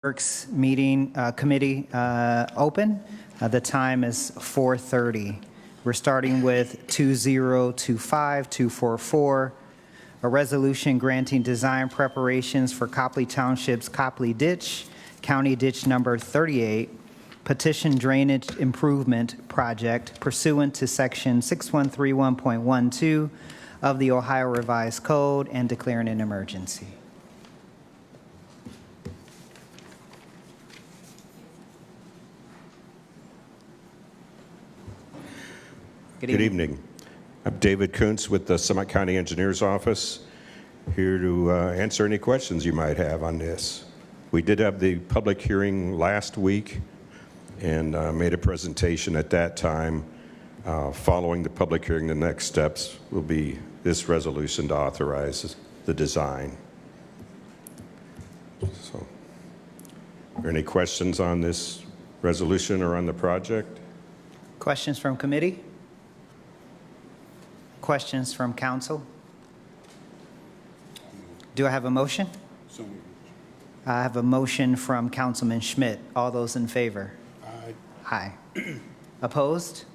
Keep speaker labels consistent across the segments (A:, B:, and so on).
A: Works meeting committee open. The time is 4:30. We're starting with 2025-244, a resolution granting design preparations for Copley Township's Copley Ditch, County Ditch Number 38, petition drainage improvement project pursuant to Section 6131.12 of the Ohio Revised Code and declaring an emergency.
B: Good evening. I'm David Kuntz with the Summit County Engineers Office, here to answer any questions you might have on this. We did have the public hearing last week and made a presentation at that time. Following the public hearing, the next steps will be this resolution to authorize the design. So, are there any questions on this resolution or on the project?
A: Questions from committee? Questions from council? Do I have a motion? I have a motion from Councilman Schmidt. All those in favor? Aye. Aye. Opposed?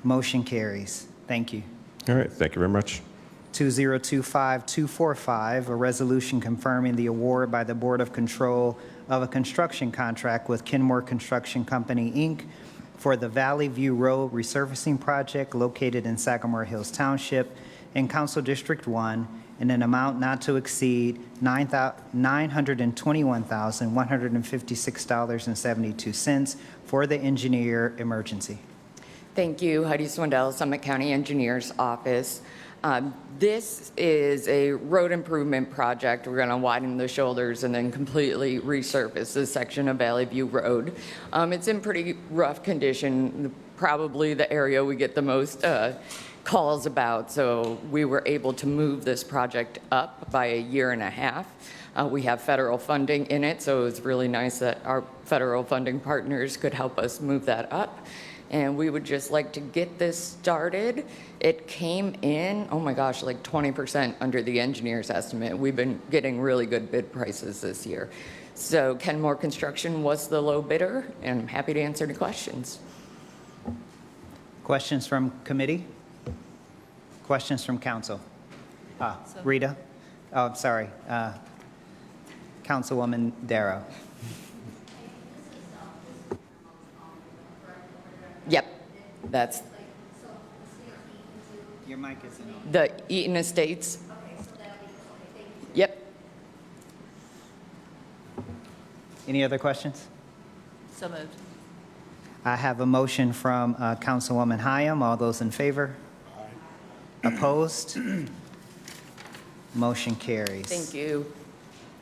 A: Motion carries. Thank you.
B: All right, thank you very much.
A: 2025-245, a resolution confirming the award by the Board of Control of a construction contract with Kenmore Construction Company, Inc., for the Valley View Road resurfacing project located in Sagamore Hills Township in Council District 1 in an amount not to exceed $921,156.72 for the engineer emergency.
C: Thank you. Heidi Swindell, Summit County Engineers Office. This is a road improvement project. We're going to widen the shoulders and then completely resurface this section of Valley View Road. It's in pretty rough condition, probably the area we get the most calls about. So we were able to move this project up by a year and a half. We have federal funding in it, so it's really nice that our federal funding partners could help us move that up. And we would just like to get this started. It came in, oh my gosh, like 20% under the engineer's estimate. We've been getting really good bid prices this year. So Kenmore Construction was the low bidder, and I'm happy to answer any questions.
A: Questions from committee? Questions from council? Rita? Oh, I'm sorry. Councilwoman Darrow.
C: Yep, that's
A: Your mic isn't on.
C: the Eaton Estates. Yep.
A: Any other questions?
D: So moved.
A: I have a motion from Councilwoman Hyam. All those in favor? Aye. Opposed? Motion carries.
C: Thank you.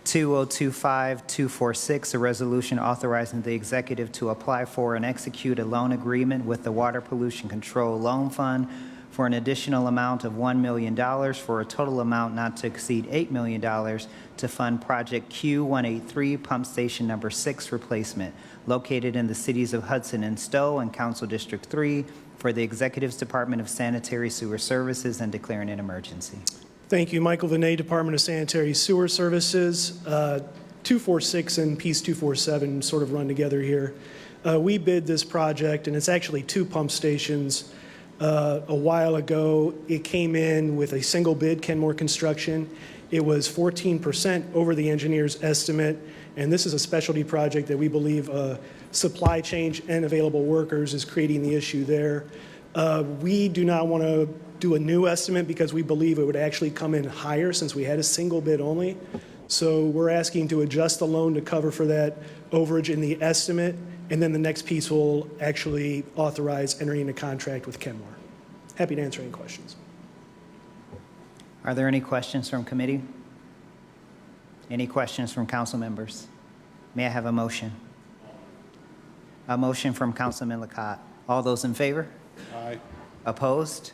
A: 2025-246, a resolution authorizing the executive to apply for and execute a loan agreement with the Water Pollution Control Loan Fund for an additional amount of $1 million for a total amount not to exceed $8 million to fund Project Q183 Pump Station Number 6 replacement located in the cities of Hudson and Stowe and Council District 3 for the Executive's Department of Sanitary Sewer Services and declaring an emergency.
E: Thank you, Michael Vinay, Department of Sanitary Sewer Services. 246 and Piece 247 sort of run together here. We bid this project, and it's actually two pump stations. A while ago, it came in with a single bid, Kenmore Construction. It was 14% over the engineer's estimate, and this is a specialty project that we believe supply chain and available workers is creating the issue there. We do not want to do a new estimate because we believe it would actually come in higher since we had a single bid only. So we're asking to adjust the loan to cover for that overage in the estimate, and then the next piece will actually authorize entering into contract with Kenmore. Happy to answer any questions.
A: Are there any questions from committee? Any questions from council members? May I have a motion? A motion from Councilman Lacotte. All those in favor?
B: Aye.
A: Opposed?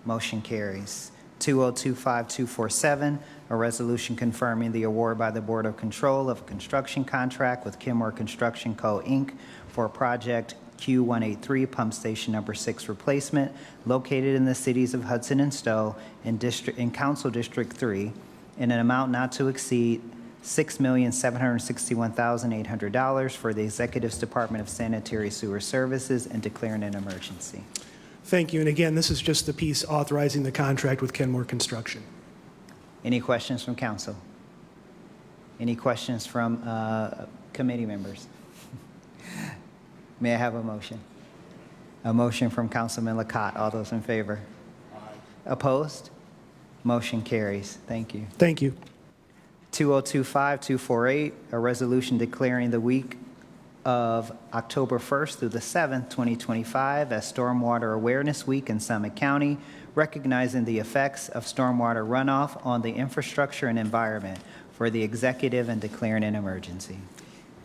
A: Motion carries. 2025-247, a resolution confirming the award by the Board of Control of a construction contract with Kenmore Construction Co., Inc. for project Q183 Pump Station Number 6 replacement located in the cities of Hudson and Stowe in Council District 3 in an amount not to exceed $6,761,800 for the Executive's Department of Sanitary Sewer Services and declaring an emergency.
E: Thank you. And again, this is just the piece authorizing the contract with Kenmore Construction.
A: Any questions from council? Any questions from committee members? May I have a motion? A motion from Councilman Lacotte. All those in favor? Aye. Opposed? Motion carries. Thank you.
E: Thank you.
A: 2025-248, a resolution declaring the week of October 1st through the 7th, 2025 as Stormwater Awareness Week in Summit County, recognizing the effects of stormwater runoff on the infrastructure and environment for the executive and declaring an emergency.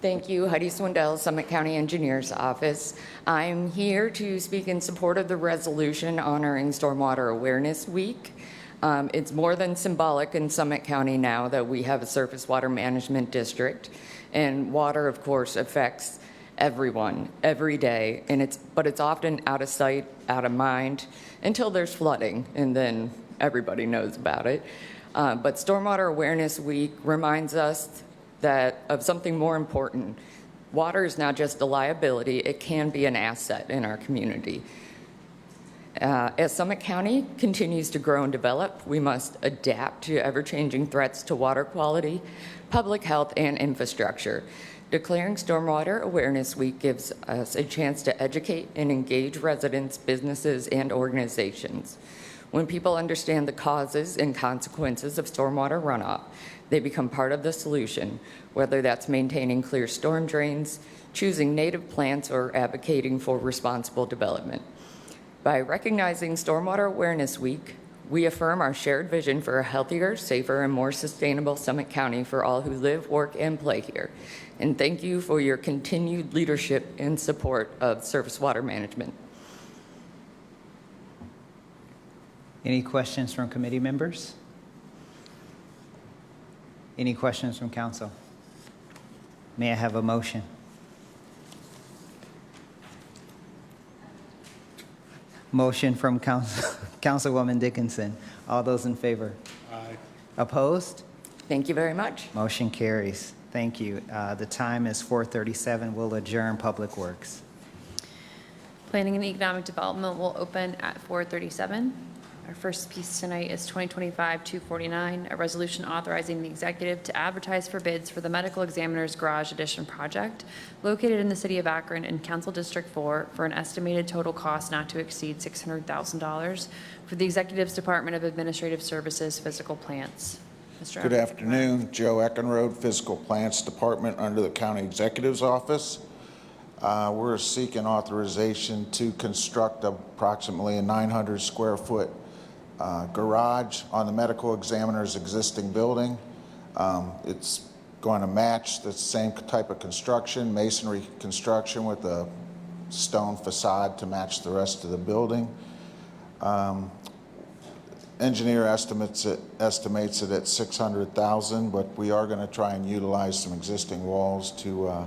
C: Thank you. Heidi Swindell, Summit County Engineers Office. I'm here to speak in support of the resolution honoring Stormwater Awareness Week. It's more than symbolic in Summit County now that we have a surface water management district, and water, of course, affects everyone every day, but it's often out of sight, out of mind until there's flooding, and then everybody knows about it. But Stormwater Awareness Week reminds us that of something more important. Water is not just a liability, it can be an asset in our community. As Summit County continues to grow and develop, we must adapt to ever-changing threats to water quality, public health, and infrastructure. Declaring Stormwater Awareness Week gives us a chance to educate and engage residents, businesses, and organizations. When people understand the causes and consequences of stormwater runoff, they become part of the solution, whether that's maintaining clear storm drains, choosing native plants, or advocating for responsible development. By recognizing Stormwater Awareness Week, we affirm our shared vision for a healthier, safer, and more sustainable Summit County for all who live, work, and play here. And thank you for your continued leadership and support of surface water management.
A: Any questions from committee members? Any questions from council? May I have a motion? Motion from Councilwoman Dickinson. All those in favor? Aye. Opposed?
C: Thank you very much.
A: Motion carries. Thank you. The time is 4:37. We'll adjourn Public Works.
D: Planning and Economic Development will open at 4:37. Our first piece tonight is 2025-249, a resolution authorizing the executive to advertise for bids for the Medical Examiner's Garage Addition project located in the city of Akron in Council District 4 for an estimated total cost not to exceed $600,000 for the executive's Department of Administrative Services physical plants. Mr.
F: Good afternoon. Joe Eckenrode, Physical Plants Department under the County Executive's Office. We're seeking authorization to construct approximately a 900 square foot garage on the medical examiner's existing building. It's going to match the same type of construction, masonry construction with a stone facade to match the rest of the building. Engineer estimates it at $600,000, but we are going to try and utilize some existing walls to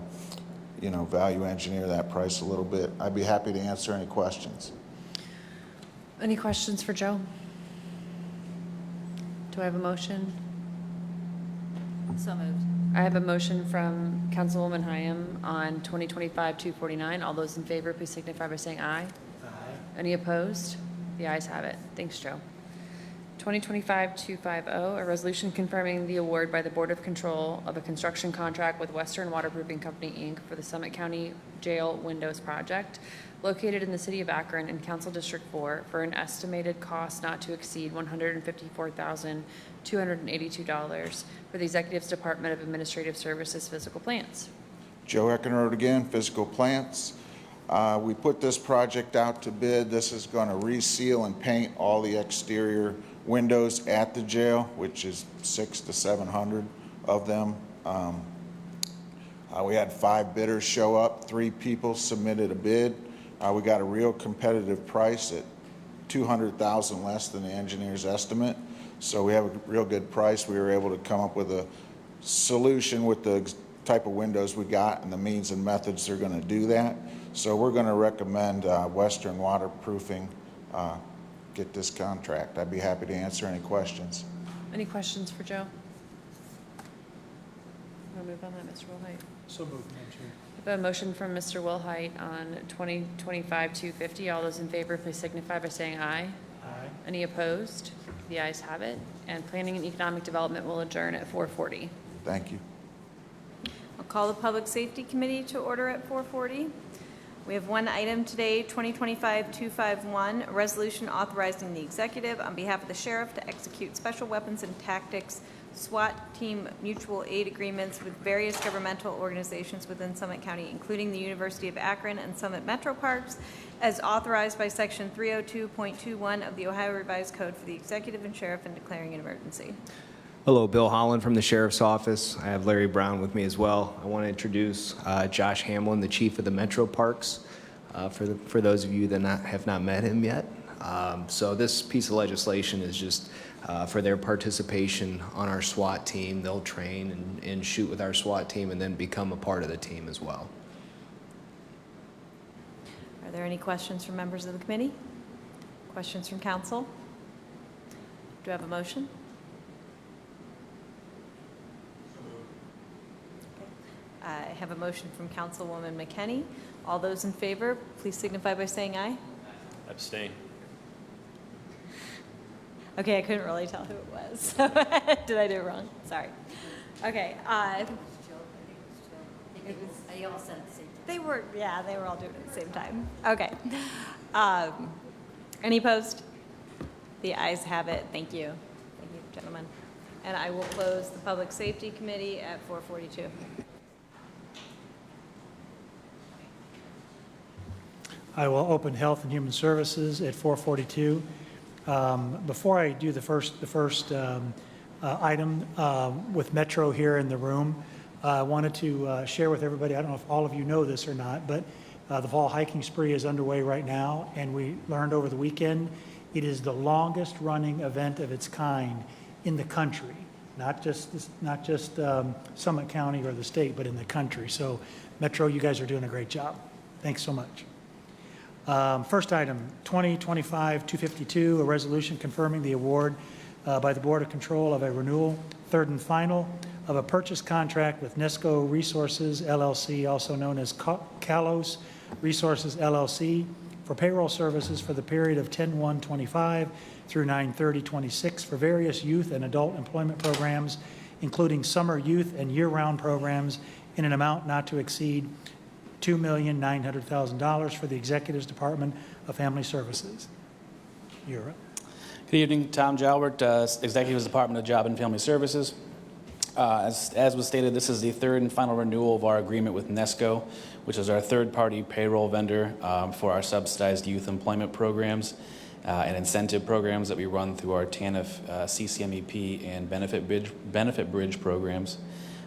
F: value engineer that price a little bit. I'd be happy to answer any questions.
D: Any questions for Joe? Do I have a motion?
G: So moved.
D: I have a motion from Councilwoman Hyam on 2025-249. All those in favor, please signify by saying aye. Aye. Any opposed? The ayes have it. Thanks, Joe. 2025-250, a resolution confirming the award by the Board of Control of a construction contract with Western Waterproofing Company, Inc. for the Summit County Jail Windows Project located in the city of Akron in Council District 4 for an estimated cost not to exceed $154,282 for the Executive's Department of Administrative Services physical plants.
F: Joe Eckenrode again, Physical Plants. We put this project out to bid. This is going to reseal and paint all the exterior windows at the jail, which is 600 to 700 of them. We had 5 bidders show up. 3 people submitted a bid. We got a real competitive price at $200,000 less than the engineer's estimate. So we have a real good price. We were able to come up with a solution with the type of windows we got and the means and methods they're going to do that. So we're going to recommend Western Waterproofing get this contract. I'd be happy to answer any questions.
D: Any questions for Joe? Want to move on that, Mr. Wilhite?
E: So moved, Madam Chair.
D: I have a motion from Mr. Wilhite on 2025-250. All those in favor, please signify by saying aye.
E: Aye.
D: Any opposed? The ayes have it. And Planning and Economic Development will adjourn at 4:40.
F: Thank you.
G: I'll call the Public Safety Committee to order at 4:40. We have one item today, 2025-251, a resolution authorizing the executive on behalf of the sheriff to execute special weapons and tactics SWAT team mutual aid agreements with various governmental organizations within Summit County, including the University of Akron and Summit Metro Parks, as authorized by Section 302.21 of the Ohio Revised Code for the executive and sheriff in declaring an emergency.
H: Hello, Bill Holland from the Sheriff's Office. I have Larry Brown with me as well. I want to introduce Josh Hamlin, the Chief of the Metro Parks, for those of you that have not met him yet. So this piece of legislation is just for their participation on our SWAT team. They'll train and shoot with our SWAT team and then become a part of the team as well.
G: Are there any questions from members of the committee? Questions from council? Do I have a motion? I have a motion from Councilwoman McKenney. All those in favor, please signify by saying aye.
I: Abstain.
G: Okay, I couldn't really tell who it was. Did I do it wrong? Sorry. Okay.
J: They all said the same thing.
G: They were all doing it at the same time. Okay. Any opposed? The ayes have it. Thank you. Thank you, gentlemen. And I will close the Public Safety Committee at 4:42.
K: I will open Health and Human Services at 4:42. Before I do the first item with Metro here in the room, I wanted to share with everybody, I don't know if all of you know this or not, but the fall hiking spree is underway right now, and we learned over the weekend it is the longest running event of its kind in the country, not just Summit County or the state, but in the country. So Metro, you guys are doing a great job. Thanks so much. First item, 2025-252, a resolution confirming the award by the Board of Control of a renewal, third and final, of a purchase contract with Nesco Resources LLC, also known as Kalos Resources LLC, for payroll services for the period of 10/1/25 through 9/30/26 for various youth and adult employment programs, including summer youth and year-round programs, in an amount not to exceed $2,900,000 for the Executive's Department of Family Services. You're up.
I: Good evening, Tom Jalbert, Executive Department of Job and Family Services. As was stated, this is the third and final renewal of our agreement with Nesco, which is our third-party payroll vendor for our subsidized youth employment programs and incentive programs that we run through our TANF CCMEP and Benefit Bridge programs.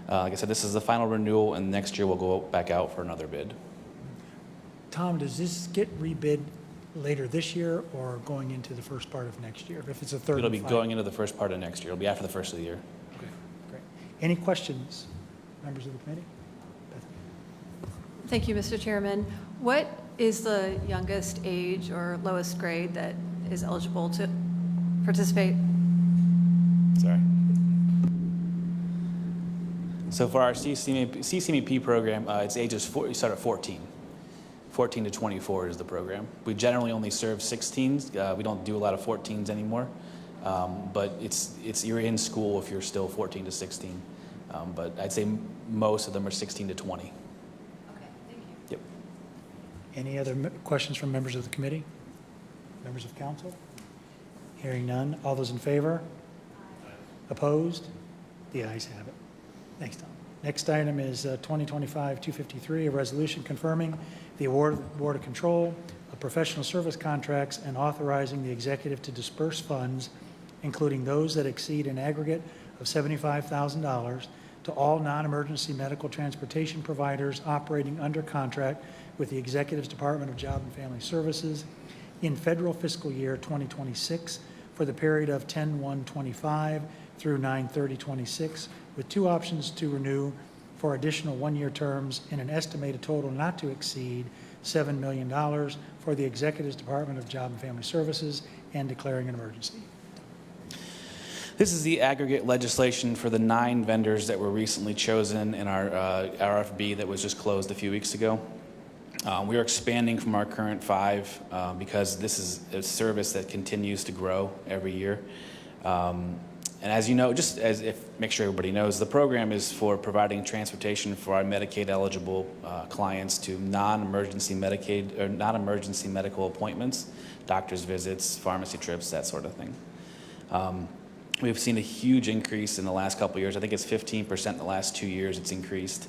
I: Like I said, this is the final renewal, and next year we'll go back out for another bid.
K: Tom, does this get rebid later this year or going into the first part of next year? If it's a third
I: It'll
K: and
I: be
K: final?
I: going into the first part of next year. It'll be after the first of the year.
K: Okay, great. Any questions, members of the committee?
J: Thank you, Mr. Chairman. What is the youngest age or lowest grade that is eligible to participate?
I: Sorry. So for our CCMEP program, it's ages you start at 14. 14 to 24 is the program. We generally only serve 16s. We don't do a lot of 14s anymore, but you're in school if you're still 14 to 16. But I'd say most of them are 16 to 20.
J: Okay, thank you.
I: Yep.
K: Any other questions from members of the committee? Members of council? Hearing none. All those in favor? Opposed? The ayes have it. Thanks, Tom. Next item is 2025-253, a resolution confirming the award of the Board of Control of professional service contracts and authorizing the executive to disperse funds, including those that exceed an aggregate of $75,000, to all non-emergency medical transportation providers operating under contract with the Executive's Department of Job and Family Services in federal fiscal year 2026 for the period of 10/1/25 through 9/30/26, with two options to renew for additional one-year terms in an estimated total not to exceed $7 million for the Executive's Department of Job and Family Services, and declaring an emergency.
I: This is the aggregate legislation for the 9 vendors that were recently chosen in our RFB that was just closed a few weeks ago. We are expanding from our current 5 because this is a service that continues to grow every year. And as you know, just as if make sure everybody knows, the program is for providing transportation for our Medicaid-eligible clients to non-emergency Medicaid or non-emergency medical appointments, doctor's visits, pharmacy trips, that sort of thing. We've seen a huge increase in the last couple of years. I think it's 15% in the last 2 years. It's increased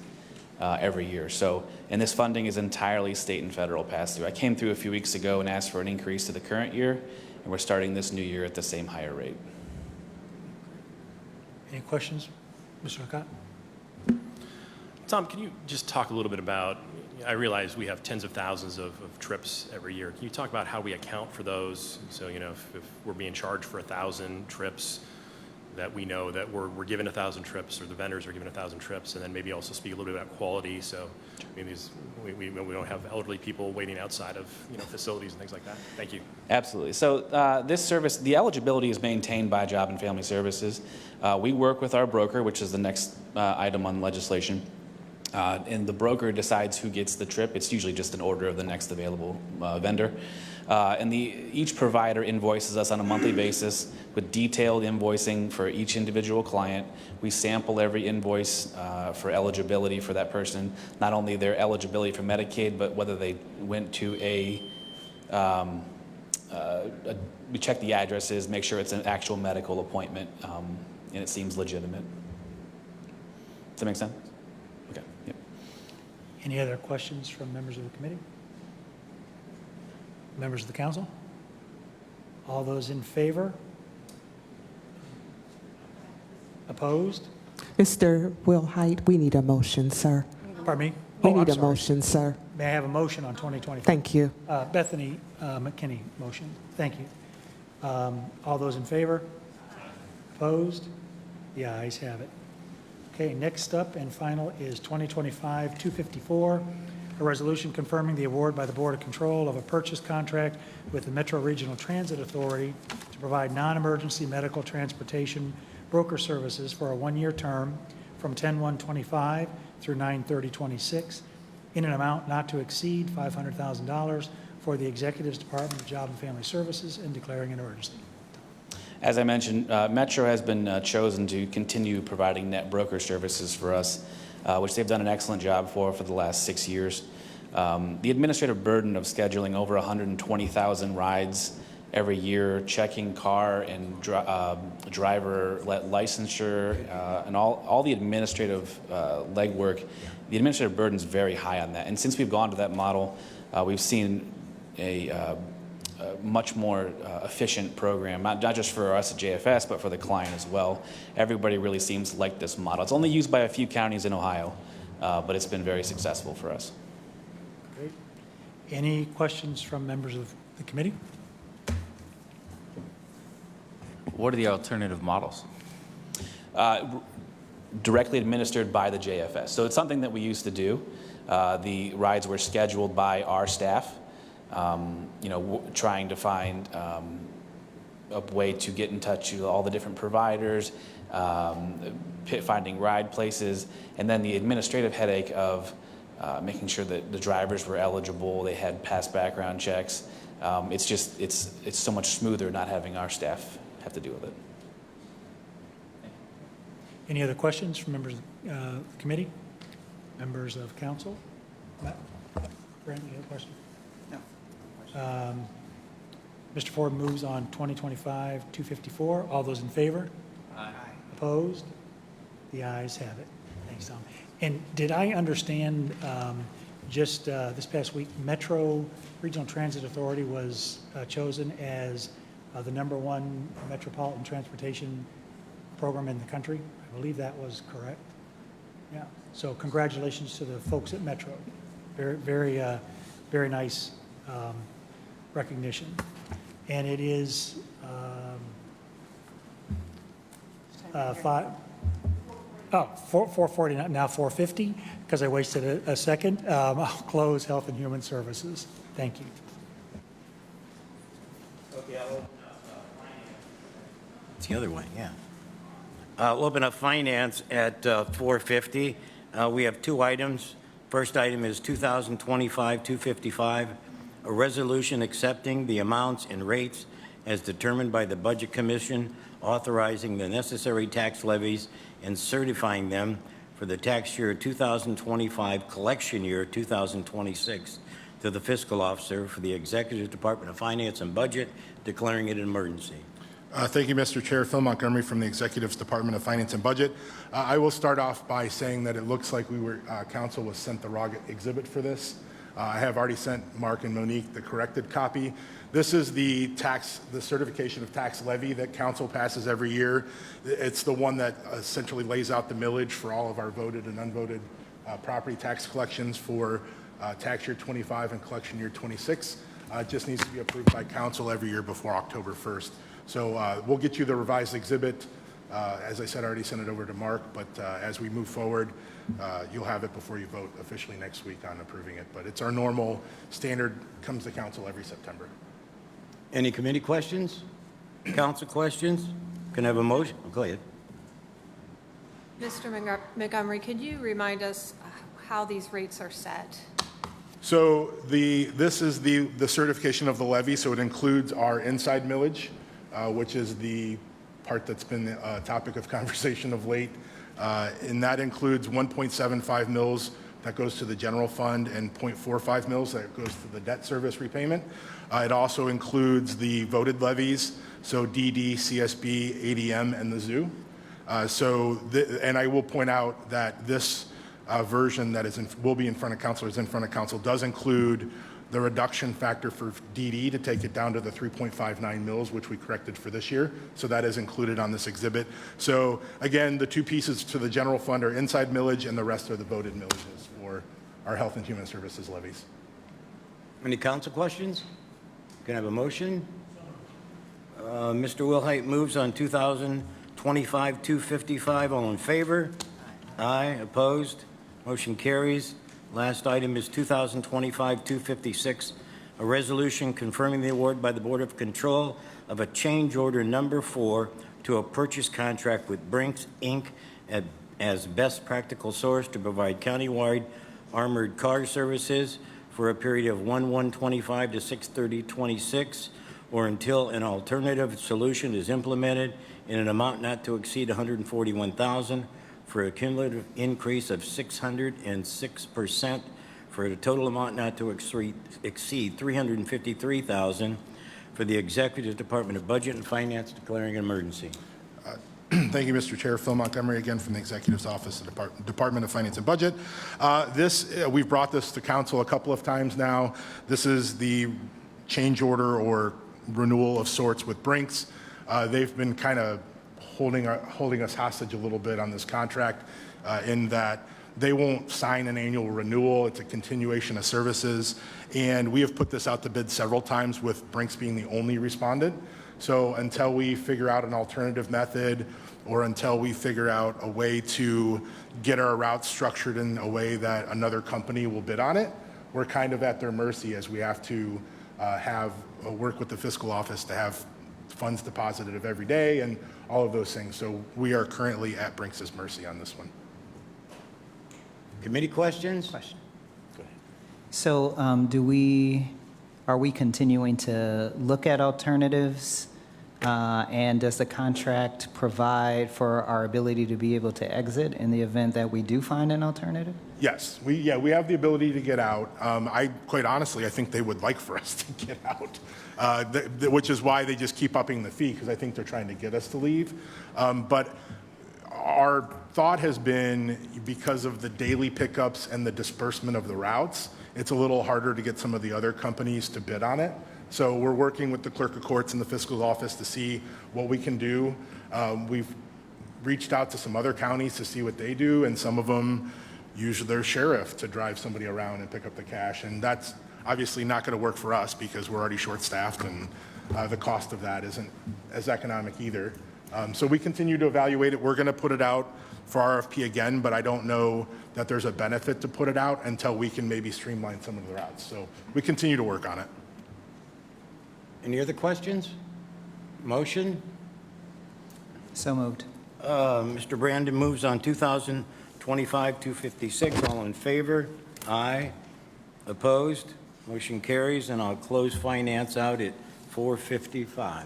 I: every year. So, and this funding is entirely state and federal pass-through. I came through a few weeks ago and asked for an increase to the current year, and we're starting this new year at the same higher rate.
K: Any questions? Mr. Hocott?
L: Tom, can you just talk a little bit about, I realize we have tens of thousands of trips every year. Can you talk about how we account for those? So, you know, if we're being charged for 1,000 trips, that we know that we're given 1,000 trips, or the vendors are given 1,000 trips, and then maybe also speak a little bit about quality. So, I mean, we don't have elderly people waiting outside of, you know, facilities and things like that. Thank you.
I: Absolutely. So this service, the eligibility is maintained by Job and Family Services. We work with our broker, which is the next item on legislation. And the broker decides who gets the trip. It's usually just an order of the next available vendor. And each provider invoices us on a monthly basis with detailed invoicing for each individual client. We sample every invoice for eligibility for that person, not only their eligibility for Medicaid, but whether they went to we check the addresses, make sure it's an actual medical appointment, and it seems legitimate. Does that make sense? Okay. Yep.
K: Any other questions from members of the committee? Members of the council? All those in favor? Opposed?
M: Mr. Wilhite, we need a motion, sir.
K: Pardon me?
M: We
K: Oh, I'm
M: need a
K: sorry.
M: motion, sir.
K: May I have a motion on 2025?
M: Thank you.
K: Bethany McKinney, motion. Thank you. All those in favor? Opposed? The ayes have it. Okay, next up and final is 2025-254, a resolution confirming the award by the Board of Control of a purchase contract with the Metro Regional Transit Authority to provide non-emergency medical transportation broker services for a one-year term from 10/1/25 through 9/30/26 in an amount not to exceed $500,000 for the Executive's Department of Job and Family Services and declaring an emergency.
I: As I mentioned, Metro has been chosen to continue providing net broker services for us, which they've done an excellent job for the last 6 years. The administrative burden of scheduling over 120,000 rides every year, checking car and driver licensure, and all the administrative legwork, the administrative burden is very high on that. And since we've gone to that model, we've seen a much more efficient program, not just for us at JFS, but for the client as well. Everybody really seems to like this model. It's only used by a few counties in Ohio, but it's been very successful for us.
K: Great. Any questions from members of the committee?
N: What are the alternative models?
I: Directly administered by the JFS. So it's something that we used to do. The rides were scheduled by our staff. Trying to find a way to get in touch with all the different providers, finding ride places, and then the administrative headache of making sure that the drivers were eligible, they had past background checks. It's so much smoother not having our staff have to deal with it.
K: Any other questions from members of the committee? Members of council? Matt? Brent, you have a question? Mr. Ford moves on 2025-254. All those in favor? Aye. Opposed? The ayes have it. Thanks, Tom. And did I understand just this past week, Metro Regional Transit Authority was chosen as the #1 metropolitan transportation program in the country? I believe that was correct. Yeah. So congratulations to the folks at Metro. Very, very, very nice recognition. And it is 440, now 450, because I wasted a second. I'll close Health and Human Services. Thank you.
N: It's the other way, yeah.
O: We'll open up finance at 4:50. We have two items. First item is 2025-255, a resolution accepting the amounts and rates as determined by the Budget Commission, authorizing the necessary tax levies and certifying them for the tax year 2025, collection year 2026, to the fiscal officer for the Executive Department of Finance and Budget, declaring it an emergency.
P: Thank you, Mr. Chair. Phil Montgomery from the Executive's Department of Finance and Budget. I will start off by saying that it looks like council was sent the wrong exhibit for this. I have already sent Mark and Monique the corrected copy. This is the certification of tax levy that council passes every year. It's the one that essentially lays out the millage for all of our voted and unvoted property tax collections for tax year 25 and collection year 26. It just needs to be approved by council every year before October 1st. So we'll get you the revised exhibit. As I said, I already sent it over to Mark, but as we move forward, you'll have it before you vote officially next week on approving it. But it's our normal standard, comes to council every September.
O: Any committee questions? Council questions? Can I have a motion? Go ahead.
J: Mr. Montgomery, could you remind us how these rates are set?
P: So this is the certification of the levy, so it includes our inside millage, which is the part that's been a topic of conversation of late. And that includes 1.75 mils that goes to the general fund and 0.45 mils that goes to the debt service repayment. It also includes the voted levies, so DD, CSB, ADM, and the zoo. And I will point out that this version that will be in front of council, does include the reduction factor for DD to take it down to the 3.59 mils, which we corrected for this year. So that is included on this exhibit. So again, the two pieces to the general fund are inside millage, and the rest are the voted millages for our health and human services levies.
O: Any council questions? Can I have a motion? Mr. Wilhite moves on 2025-255. All in favor? Aye. Opposed? Motion carries. Last item is 2025-256, a resolution confirming the award by the Board of Control of a change order number 4 to a purchase contract with Brinks, Inc. as best practical source to provide countywide armored car services for a period of 1/1/25 to 6/30/26, or until an alternative solution is implemented in an amount not to exceed $141,000 for a cumulative increase of 606%, for a total amount not to exceed $353,000 for the Executive Department of Budget and Finance, declaring an emergency.
P: Thank you, Mr. Chair. Phil Montgomery again from the Executive's Office, the Department of Finance and Budget. We've brought this to council a couple of times now. This is the change order or renewal of sorts with Brinks. They've been kind of holding us hostage a little bit on this contract in that they won't sign an annual renewal. It's a continuation of services. And we have put this out to bid several times with Brinks being the only respondent. So until we figure out an alternative method, or until we figure out a way to get our routes structured in a way that another company will bid on it, we're kind of at their mercy, as we have to work with the fiscal office to have funds deposited every day and all of those things. So we are currently at Brinks' mercy on this one.
O: Committee questions?
A: Question. So are we continuing to look at alternatives? And does the contract provide for our ability to be able to exit in the event that we do find an alternative?
P: Yes, we have the ability to get out. Quite honestly, I think they would like for us to get out, which is why they just keep upping the fee, because I think they're trying to get us to leave. But our thought has been, because of the daily pickups and the disbursement of the routes, it's a little harder to get some of the other companies to bid on it. So we're working with the clerk of courts and the fiscal office to see what we can do. We've reached out to some other counties to see what they do, and some of them use their sheriff to drive somebody around and pick up the cash. And that's obviously not going to work for us because we're already short-staffed, and the cost of that isn't as economic either. So we continue to evaluate it. We're going to put it out for RFP again, but I don't know that there's a benefit to put it out until we can maybe streamline some of the routes. So we continue to work on it.
O: Any other questions? Motion?
A: So moved.
O: Mr. Brandon moves on 2025-256. All in favor? Aye. Opposed? Motion carries, and I'll close finance out at 4:55.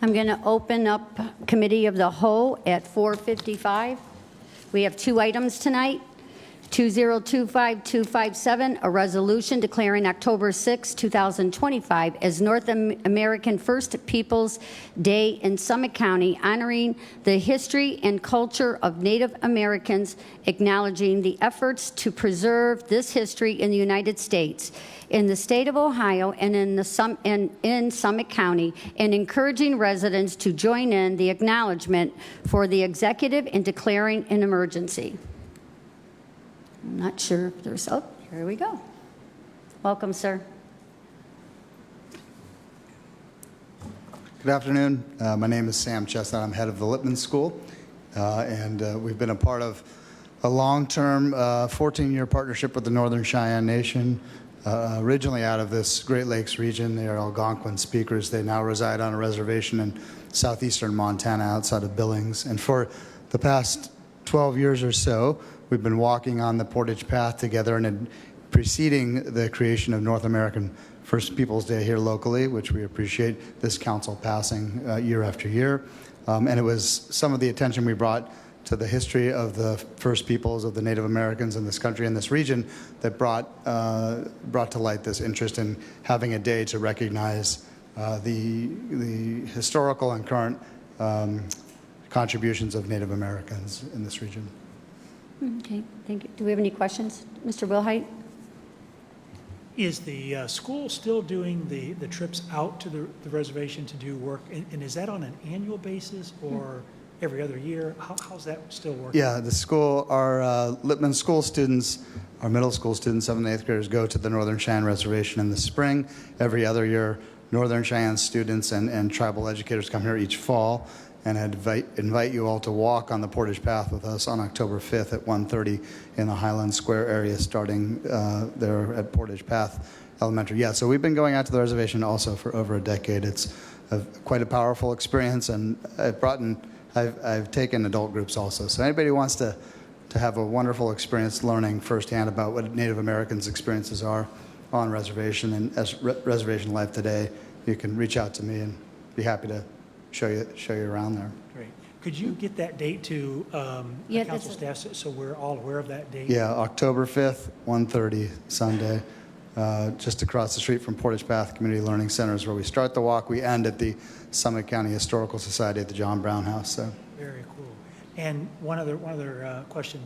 Q: I'm going to open up Committee of the Whole at 4:55. We have two items tonight. 2025257, a resolution declaring October 6, 2025 as North American First Peoples Day in Summit County, honoring the history and culture of Native Americans, acknowledging the efforts to preserve this history in the United States, in the state of Ohio, and in Summit County, and encouraging residents to join in the acknowledgement for the executive in declaring an emergency. I'm not sure if there's, oh, here we go. Welcome, sir.
R: Good afternoon. My name is Sam Chestnut. I'm head of the Lippman School, and we've been a part of a long-term 14-year partnership with the Northern Cheyenne Nation, originally out of this Great Lakes region. They are Algonquin speakers. They now reside on a reservation in southeastern Montana outside of Billings. And for the past 12 years or so, we've been walking on the Portage Path together, and preceding the creation of North American First Peoples Day here locally, which we appreciate this council passing year after year. And it was some of the attention we brought to the history of the First Peoples of the Native Americans in this country and this region that brought to light this interest in having a day to recognize the historical and current contributions of Native Americans in this region.
Q: Okay, thank you. Do we have any questions? Mr. Wilhite?
K: Is the school still doing the trips out to the reservation to do work? And is that on an annual basis or every other year? How's that still working?
R: Yeah, the school, our Lippman School students, our middle school students, 7th and 8th graders, go to the Northern Cheyenne Reservation in the spring. Every other year, Northern Cheyenne students and tribal educators come here each fall. And I'd invite you all to walk on the Portage Path with us on October 5th at 1:30 in the Highland Square area, starting there at Portage Path Elementary. Yeah, so we've been going out to the reservation also for over a decade. It's quite a powerful experience, and I've taken adult groups also. So anybody who wants to have a wonderful experience learning firsthand about what Native Americans' experiences are on reservation and as reservation life today, you can reach out to me and be happy to show you around there.
K: Great. Could you get that date to the council staff so we're all aware of that date?
R: Yeah, October 5th, 1:30, Sunday, just across the street from Portage Path Community Learning Center is where we start the walk. We end at the Summit County Historical Society at the John Brown House. So.
K: Very cool. And one other question.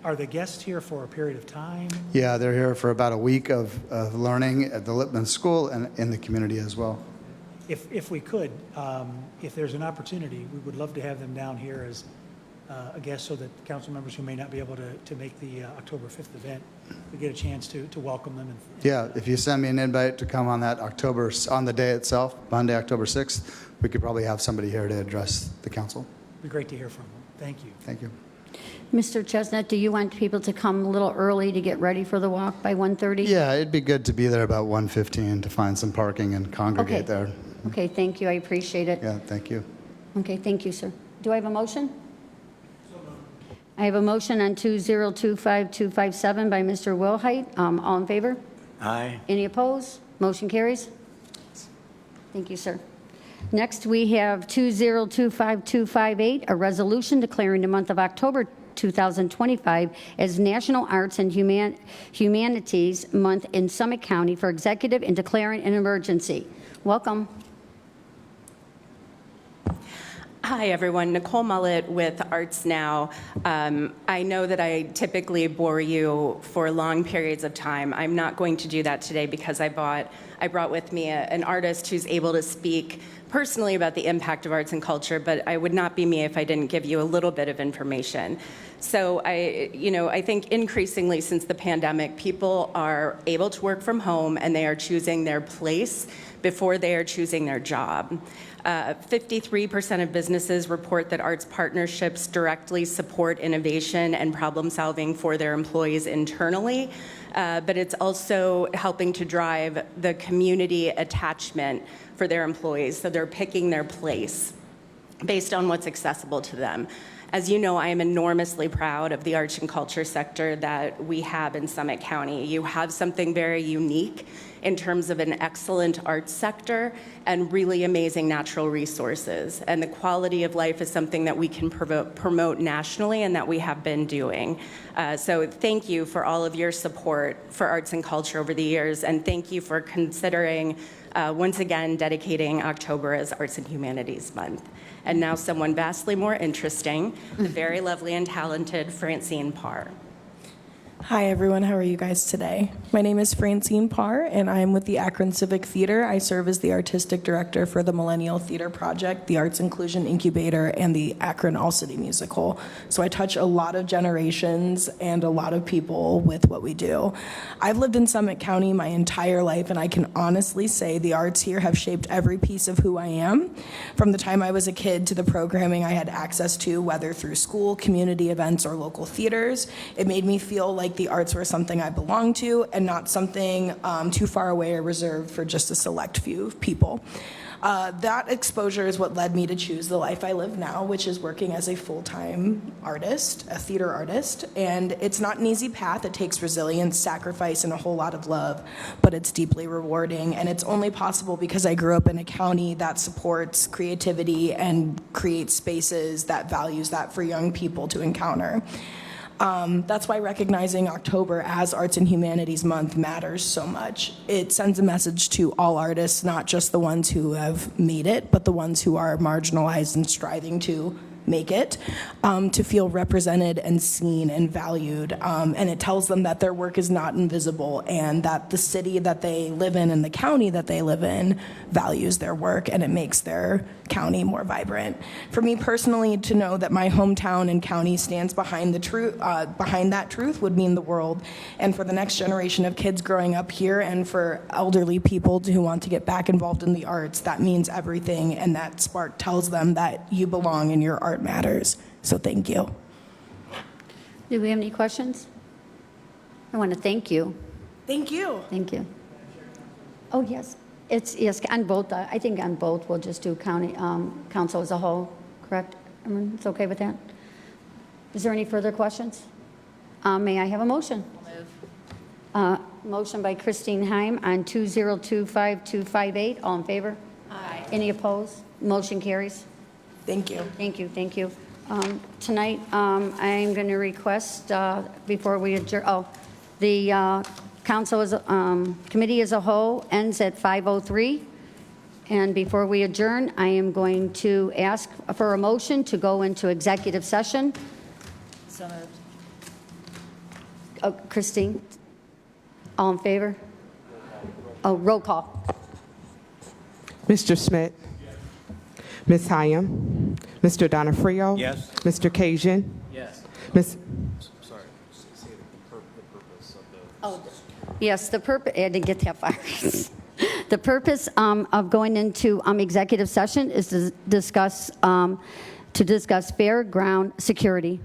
K: Are the guests here for a period of time?
R: Yeah, they're here for about a week of learning at the Lippman School and in the community as well.
K: If we could, if there's an opportunity, we would love to have them down here as a guest so that council members who may not be able to make the October 5th event, we get a chance to welcome them.
R: Yeah, if you send me an invite to come on on the day itself, Monday, October 6th, we could probably have somebody here to address the council.
K: It'd be great to hear from them. Thank you.
R: Thank you.
Q: Mr. Chestnut, do you want people to come a little early to get ready for the walk by 1:30?
R: Yeah, it'd be good to be there about 1:15 to find some parking and congregate there.
Q: Okay, thank you. I appreciate it.
R: Yeah, thank you.
Q: Okay, thank you, sir. Do I have a motion? I have a motion on 2025257 by Mr. Wilhite. All in favor?
O: Aye.
Q: Any opposed? Motion carries. Thank you, sir. Next, we have 2025258, a resolution declaring the month of October 2025 as National Arts and Humanities Month in Summit County for executive and declaring an emergency. Welcome.
S: Hi, everyone. Nicole Mullett with Arts Now. I know that I typically bore you for long periods of time. I'm not going to do that today because I brought with me an artist who's able to speak personally about the impact of arts and culture, but I would not be me if I didn't give you a little bit of information. So I think increasingly since the pandemic, people are able to work from home and they are choosing their place before they are choosing their job. 53% of businesses report that arts partnerships directly support innovation and problem solving for their employees internally, but it's also helping to drive the community attachment for their employees, so they're picking their place based on what's accessible to them. As you know, I am enormously proud of the arts and culture sector that we have in Summit County. You have something very unique in terms of an excellent arts sector and really amazing natural resources. And the quality of life is something that we can promote nationally and that we have been doing. So thank you for all of your support for arts and culture over the years, and thank you for considering, once again, dedicating October as Arts and Humanities Month. And now someone vastly more interesting, the very lovely and talented Francine Parr.
T: Hi, everyone. How are you guys today? My name is Francine Parr, and I'm with the Akron Civic Theater. I serve as the artistic director for the Millennial Theater Project, the Arts Inclusion Incubator, and the Akron All City Musical. So I touch a lot of generations and a lot of people with what we do. I've lived in Summit County my entire life, and I can honestly say the arts here have shaped every piece of who I am. From the time I was a kid to the programming I had access to, whether through school, community events, or local theaters, it made me feel like the arts were something I belonged to and not something too far away or reserved for just a select few people. That exposure is what led me to choose the life I live now, which is working as a full-time artist, a theater artist. And it's not an easy path. It takes resilience, sacrifice, and a whole lot of love, but it's deeply rewarding. And it's only possible because I grew up in a county that supports creativity and creates spaces that values that for young people to encounter. That's why recognizing October as Arts and Humanities Month matters so much. It sends a message to all artists, not just the ones who have made it, but the ones who are marginalized and striving to make it, to feel represented and seen and valued. And it tells them that their work is not invisible and that the city that they live in and the county that they live in values their work, and it makes their county more vibrant. For me personally, to know that my hometown and county stands behind the truth, behind that truth would mean the world. And for the next generation of kids growing up here, and for elderly people who want to get back involved in the arts, that means everything. And that spark tells them that you belong and your art matters. So thank you.
Q: Do we have any questions? I want to thank you.
T: Thank you.
Q: Thank you. Oh, yes. It's, yes, on both, I think on both, we'll just do county, council as a whole, correct? Everyone, it's okay with that? Is there any further questions? May I have a motion? Motion by Christine Heim on 2025-258. All in favor? Aye. Any opposed? Motion carries.
T: Thank you.
Q: Thank you, thank you. Tonight, I'm going to request, before we adjourn, the council as, committee as a whole ends at 5:03. And before we adjourn, I am going to ask for a motion to go into executive session.
J: So moved.
Q: Christine, all in favor? Oh, roll call.
M: Mr. Schmidt? Ms. Hyam? Mr. Donofrio?
O: Yes.
M: Mr. Cajun?
I: Yes.
M: Ms.
I: Sorry, say the purpose of the...
Q: Oh, yes, the purpose, I didn't get that far. The purpose of going into executive session is to discuss fairground security.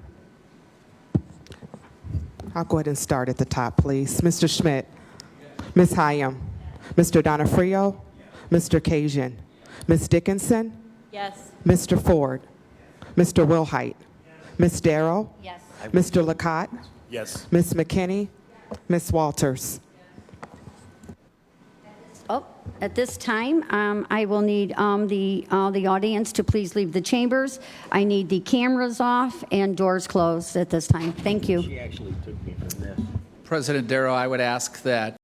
M: I'll go ahead and start at the top, please. Mr. Schmidt? Ms. Hyam? Mr. Donofrio? Mr. Cajun? Ms. Dickinson?
J: Yes.
M: Mr. Ford? Mr. Wilhite? Ms. Darrow?
J: Yes.
M: Mr. Lacotte?
L: Yes.
M: Ms. McKinney? Ms. Walters?
Q: Oh, at this time, I will need the audience to please leave the chambers. I need the cameras off and doors closed at this time. Thank you.
O: She actually took me from this.
N: President Darrow, I would ask that